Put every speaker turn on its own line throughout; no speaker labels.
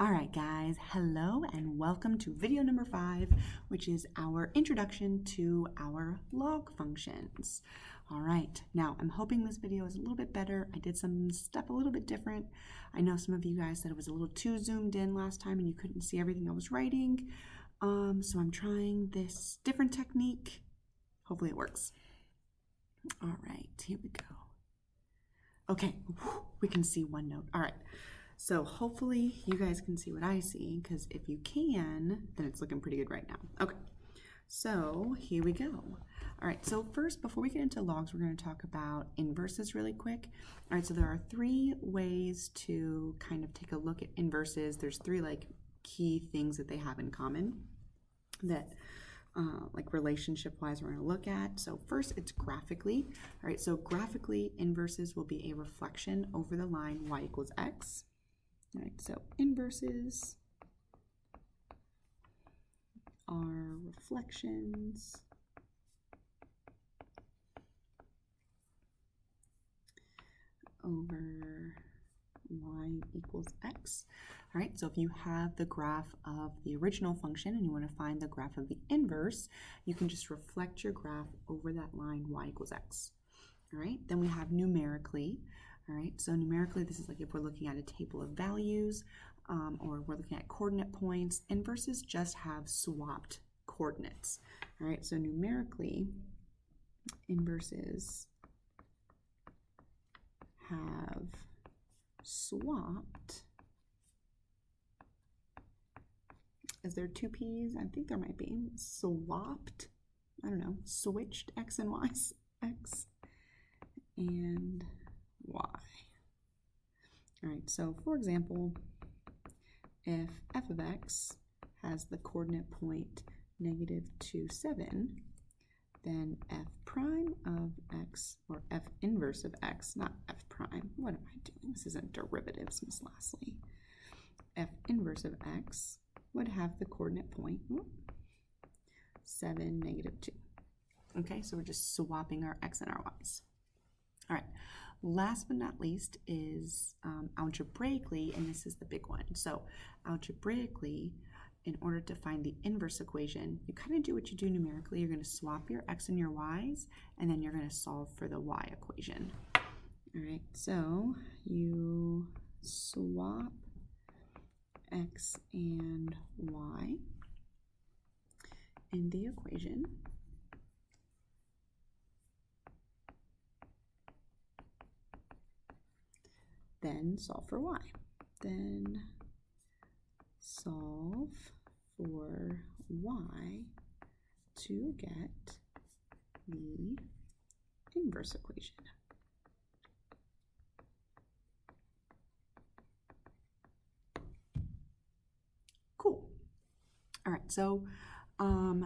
All right, guys, hello and welcome to video number 5, which is our introduction to our log functions. All right, now I'm hoping this video is a little bit better. I did some stuff a little bit different. I know some of you guys said it was a little too zoomed in last time and you couldn't see everything I was writing. So I'm trying this different technique. Hopefully it works. All right, here we go. Okay, we can see OneNote. All right. So hopefully you guys can see what I see, because if you can, then it's looking pretty good right now. Okay, so here we go. All right, so first, before we get into logs, we're going to talk about inverses really quick. All right, so there are 3 ways to kind of take a look at inverses. There's 3 key things that they have in common that relationship-wise we're going to look at. So first, it's graphically. All right, so graphically, inverses will be a reflection over the line y equals x. All right, so inverses are reflections over y equals x. All right, so if you have the graph of the original function and you want to find the graph of the inverse, you can just reflect your graph over that line y equals x. All right, then we have numerically. All right, so numerically, this is like if we're looking at a table of values or we're looking at coordinate points. Inverses just have swapped coordinates. All right, so numerically, inverses have swapped. Is there 2 P's? I think there might be. Swapped, I don't know, switched x and y, x and y. All right, so for example, if f of x has the coordinate point -2, 7, then f prime of x, or f inverse of x, not f prime. What am I doing? This isn't derivatives, Miss Lastly. F inverse of x would have the coordinate point 7, -2. Okay, so we're just swapping our x and our y's. All right, last but not least is algebraically, and this is the big one. So algebraically, in order to find the inverse equation, you kind of do what you do numerically. You're going to swap your x and your y's, and then you're going to solve for the y equation. All right, so you swap x and y in the equation. Then solve for y. Then solve for y to get the inverse equation. Cool. All right, so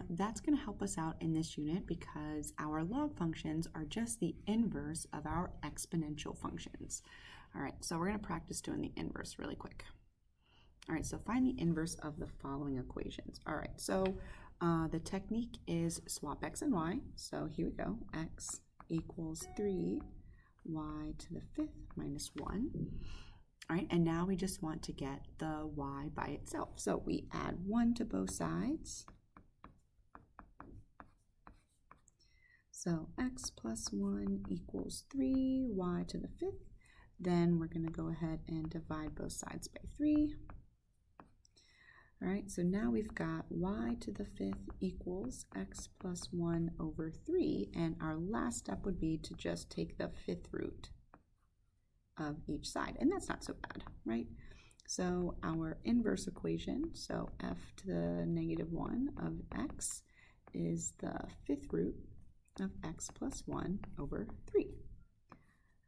that's going to help us out in this unit because our log functions are just the inverse of our exponential functions. All right, so we're going to practice doing the inverse really quick. All right, so find the inverse of the following equations. All right, so the technique is swap x and y. So here we go, x equals 3, y to the 5th minus 1. All right, and now we just want to get the y by itself. So we add 1 to both sides. So x plus 1 equals 3, y to the 5th. Then we're going to go ahead and divide both sides by 3. All right, so now we've got y to the 5th equals x plus 1 over 3. And our last step would be to just take the 5th root of each side. And that's not so bad, right? So our inverse equation, so f to the -1 of x is the 5th root of x plus 1 over 3.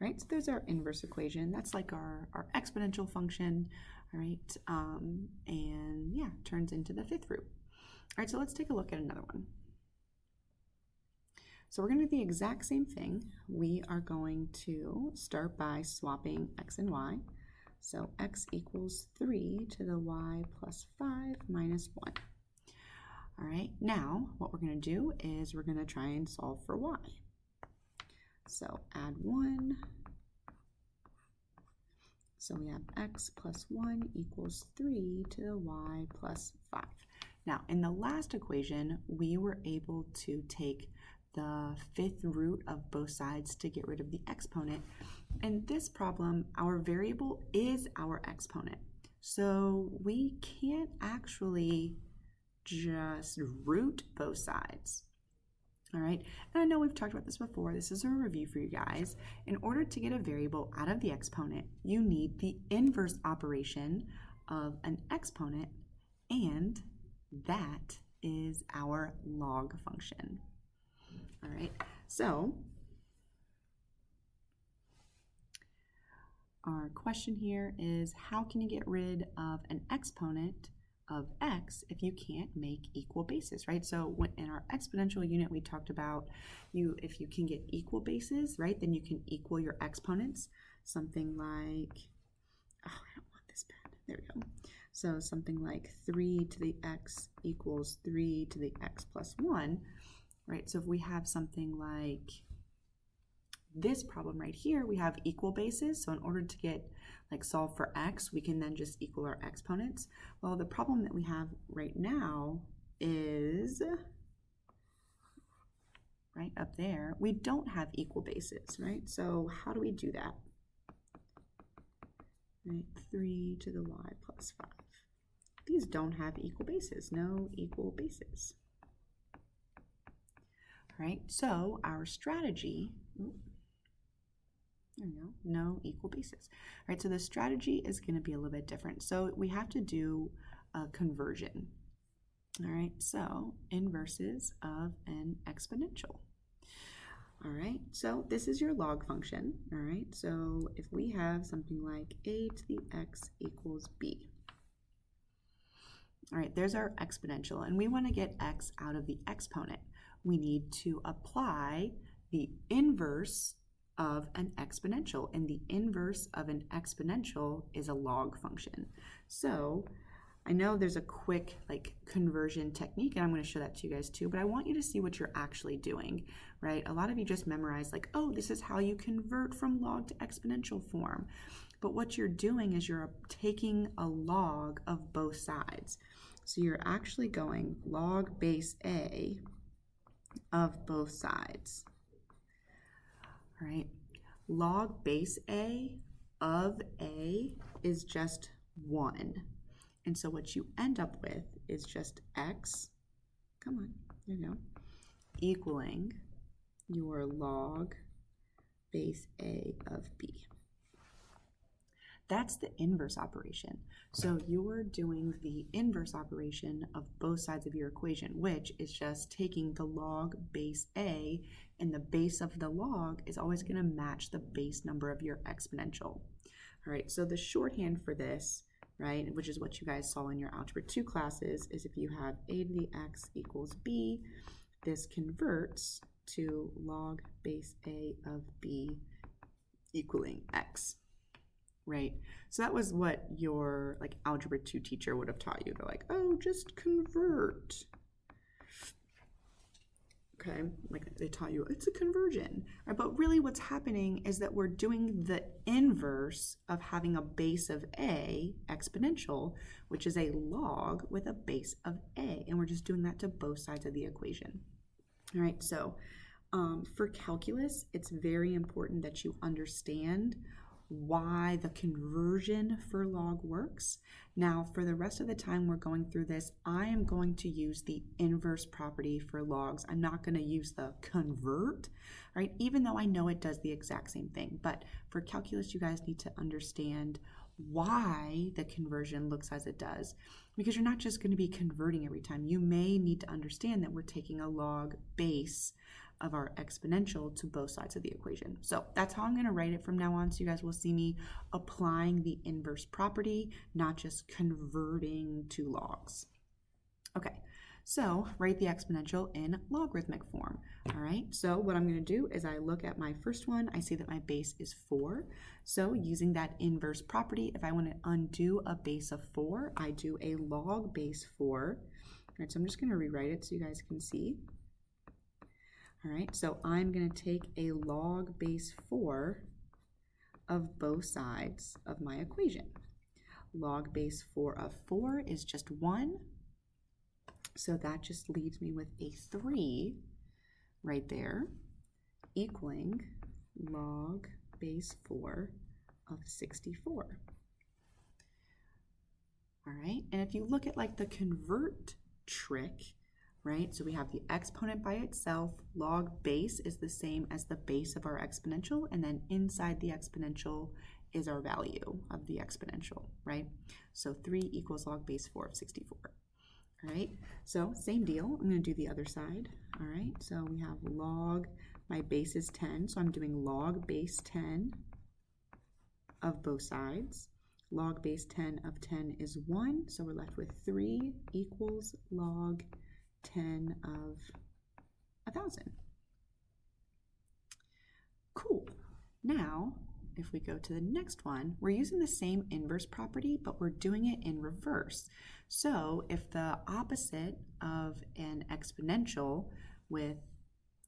All right, so there's our inverse equation. That's like our exponential function, all right, and yeah, turns into the 5th root. All right, so let's take a look at another one. So we're going to do the exact same thing. We are going to start by swapping x and y. So x equals 3 to the y plus 5 minus 1. All right, now what we're going to do is we're going to try and solve for y. So add 1 So we have x plus 1 equals 3 to the y plus 5. Now, in the last equation, we were able to take the fifth root of both sides to get rid of the exponent. In this problem, our variable is our exponent. So we can't actually just root both sides. All right, and I know we've talked about this before. This is a review for you guys. In order to get a variable out of the exponent, you need the inverse operation of an exponent, and that is our log function. All right, so our question here is, how can you get rid of an exponent of x if you can't make equal bases, right? So in our exponential unit, we talked about if you can get equal bases, right, then you can equal your exponents. Something like, oh, I don't want this pen. There we go. So something like 3 to the x equals 3 to the x plus 1, right? So if we have something like this problem right here, we have equal bases. So in order to get solve for x, we can then just equal our exponents. Well, the problem that we have right now is right up there, we don't have equal bases, right? So how do we do that? Right, 3 to the y plus 5. These don't have equal bases, no equal bases. All right, so our strategy, there we go, no equal bases. All right, so the strategy is going to be a little bit different. So we have to do a conversion. All right, so inverses of an exponential. All right, so this is your log function. All right, so if we have something like a to the x equals b. All right, there's our exponential, and we want to get x out of the exponent. We need to apply the inverse of an exponential, and the inverse of an exponential is a log function. So I know there's a quick conversion technique, and I'm going to show that to you guys too, but I want you to see what you're actually doing, right? A lot of you just memorize oh, this is how you convert from log to exponential form. But what you're doing is you're taking a log of both sides. So you're actually going log base A of both sides. All right, log base A of A is just 1. And so what you end up with is just x, come on, there you go, equaling your log base A of B. That's the inverse operation. So you're doing the inverse operation of both sides of your equation, which is just taking the log base A, and the base of the log is always going to match the base number of your exponential. All right, so the shorthand for this, right, which is what you guys saw in your Algebra 2 classes, is if you have a to the x equals b, this converts to log base A of b equaling x. Right? So that was what your Algebra 2 teacher would have taught you. They're like, oh, just convert. Okay, they taught you it's a conversion. Right? But really what's happening is that we're doing the inverse of having a base of A exponential, which is a log with a base of A. And we're just doing that to both sides of the equation. All right, so for calculus, it's very important that you understand why the conversion for log works. Now, for the rest of the time we're going through this, I am going to use the inverse property for logs. I'm not going to use the convert, right? Even though I know it does the exact same thing. But for calculus, you guys need to understand why the conversion looks as it does, because you're not just going to be converting every time. You may need to understand that we're taking a log base of our exponential to both sides of the equation. So that's how I'm going to write it from now on. So you guys will see me applying the inverse property, not just converting to logs. Okay, so write the exponential in logarithmic form. All right, so what I'm going to do is I look at my first one. I see that my base is 4. So using that inverse property, if I want to undo a base of 4, I do a log base 4. All right, so I'm just going to rewrite it so you guys can see. All right, so I'm going to take a log base 4 of both sides of my equation. Log base 4 of 4 is just 1, so that just leaves me with a 3 right there, equaling log base 4 of 64. All right, and if you look at like the convert trick, right, so we have the exponent by itself, log base is the same as the base of our exponential, and then inside the exponential is our value of the exponential, right? So 3 equals log base 4 of 64. All right, so same deal. I'm going to do the other side. All right, so we have log, my base is 10, so I'm doing log base 10 of both sides. Log base 10 of 10 is 1, so we're left with 3 equals log 10 of 1,000. Cool. Now, if we go to the next one, we're using the same inverse property, but we're doing it in reverse. So if the opposite of an exponential with,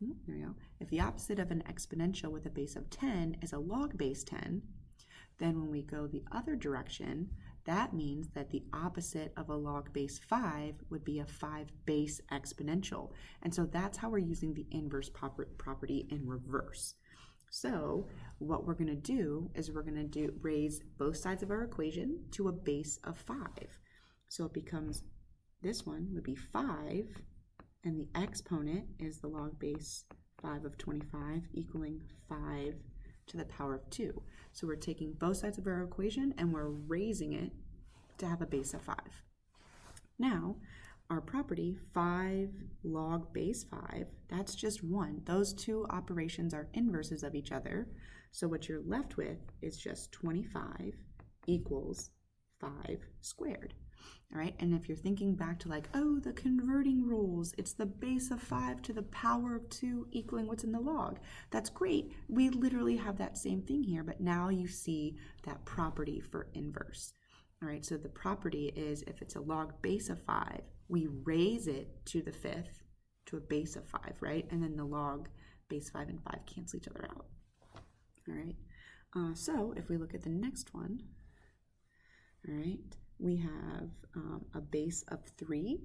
there we go, if the opposite of an exponential with a base of 10 is a log base 10, then when we go the other direction, that means that the opposite of a log base 5 would be a 5 base exponential. And so that's how we're using the inverse property in reverse. So what we're going to do is we're going to raise both sides of our equation to a base of 5. So it becomes, this one would be 5, and the exponent is the log base 5 of 25, equaling 5 to the power of 2. So we're taking both sides of our equation and we're raising it to have a base of 5. Now, our property 5 log base 5, that's just 1. Those two operations are inverses of each other. So what you're left with is just 25 equals 5 squared. All right, and if you're thinking back to like, oh, the converting rules, it's the base of 5 to the power of 2 equaling what's in the log. That's great. We literally have that same thing here, but now you see that property for inverse. All right, so the property is if it's a log base of 5, we raise it to the 5th to a base of 5, right? And then the log base 5 and 5 cancel each other out. All right, so if we look at the next one, all right, we have a base of 3.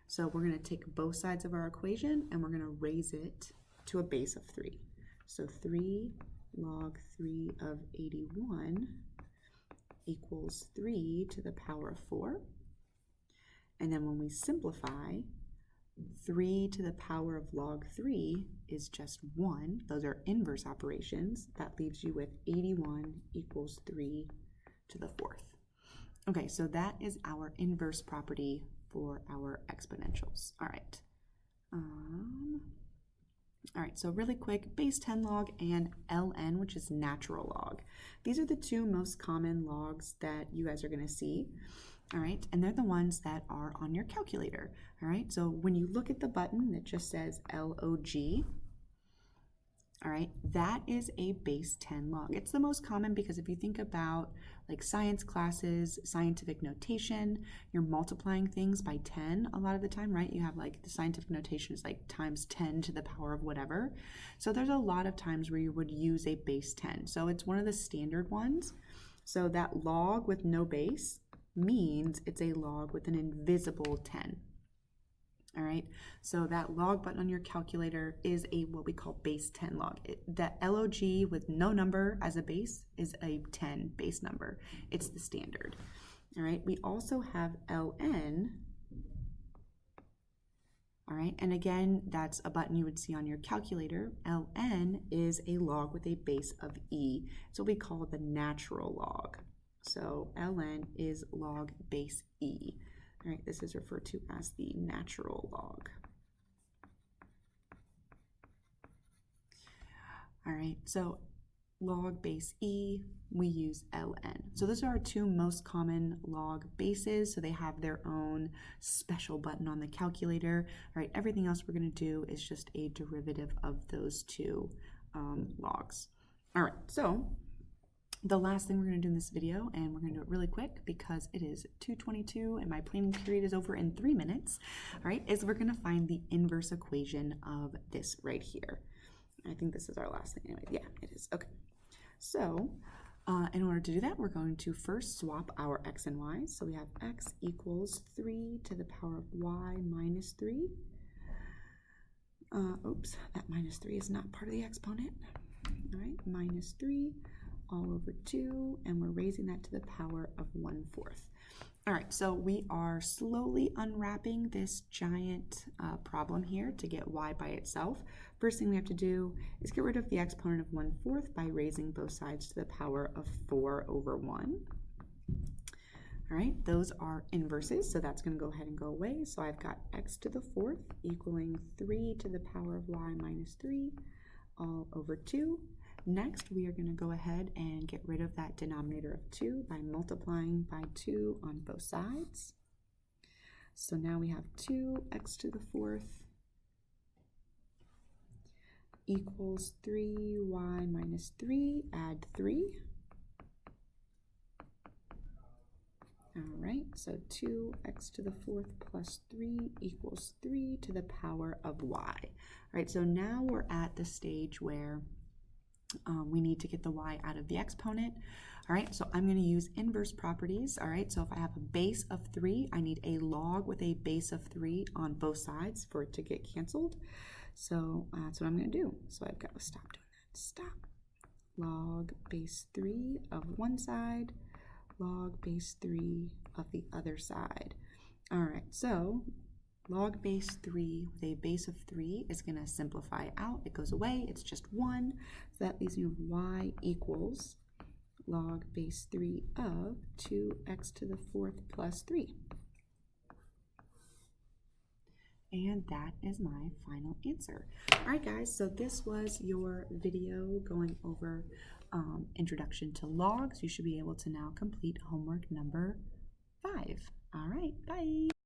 So we're going to take both sides of our equation and we're going to raise it to a base of 3. So 3 log 3 of 81 equals 3 to the power of 4. And then when we simplify, 3 to the power of log 3 is just 1. Those are inverse operations. That leaves you with 81 equals 3 to the 4th. Okay, so that is our inverse property for our exponentials. All right. All right, so really quick, base 10 log and ln, which is natural log. These are the two most common logs that you guys are going to see. All right, and they're the ones that are on your calculator. All right, so when you look at the button that just says log, all right, that is a base 10 log. It's the most common because if you think about like science classes, scientific notation, you're multiplying things by 10 a lot of the time, right? You have like the scientific notation is like times 10 to the power of whatever. So there's a lot of times where you would use a base 10. So it's one of the standard ones. So that log with no base means it's a log with an invisible 10. All right, so that log button on your calculator is a what we call base 10 log. That log with no number as a base is a 10 base number. It's the standard. All right, we also have ln. All right, and again, that's a button you would see on your calculator. ln is a log with a base of e. It's what we call the natural log. So ln is log base e. All right, this is referred to as the natural log. All right, so log base e, we use ln. So those are our two most common log bases. So they have their own special button on the calculator. All right, everything else we're going to do is just a derivative of those two logs. All right, so the last thing we're going to do in this video, and we're going to do it really quick because it is 2:22 and my planning period is over in 3 minutes, all right, is we're going to find the inverse equation of this right here. I think this is our last thing anyway. Yeah, it is. Okay. So In order to do that, we're going to first swap our x and y. So we have x equals 3 to the power of y minus 3. Oops, that minus 3 is not part of the exponent. All right, minus 3 all over 2, and we're raising that to the power of 1/4. All right, so we are slowly unwrapping this giant problem here to get y by itself. First thing we have to do is get rid of the exponent of 1/4 by raising both sides to the power of 4/1. All right, those are inverses, so that's going to go ahead and go away. So I've got x to the 4th equaling 3 to the power of y minus 3 all over 2. Next, we are going to go ahead and get rid of that denominator of 2 by multiplying by 2 on both sides. So now we have 2x to the 4th equals 3y minus 3, add 3. All right, so 2x to the 4th plus 3 equals 3 to the power of y. All right, so now we're at the stage where we need to get the y out of the exponent. All right, so I'm going to use inverse properties. All right, so if I have a base of 3, I need a log with a base of 3 on both sides for it to get canceled. So that's what I'm going to do. So I've got to stop doing that. Stop. Log base 3 of one side, log base 3 of the other side. All right, so log base 3 with a base of 3 is going to simplify out. It goes away. It's just 1. So that leaves me with y equals log base 3 of 2x to the 4th plus 3. And that is my final answer. All right, guys, so this was your video going over introduction to logs. You should be able to now complete homework number 5. All right, bye.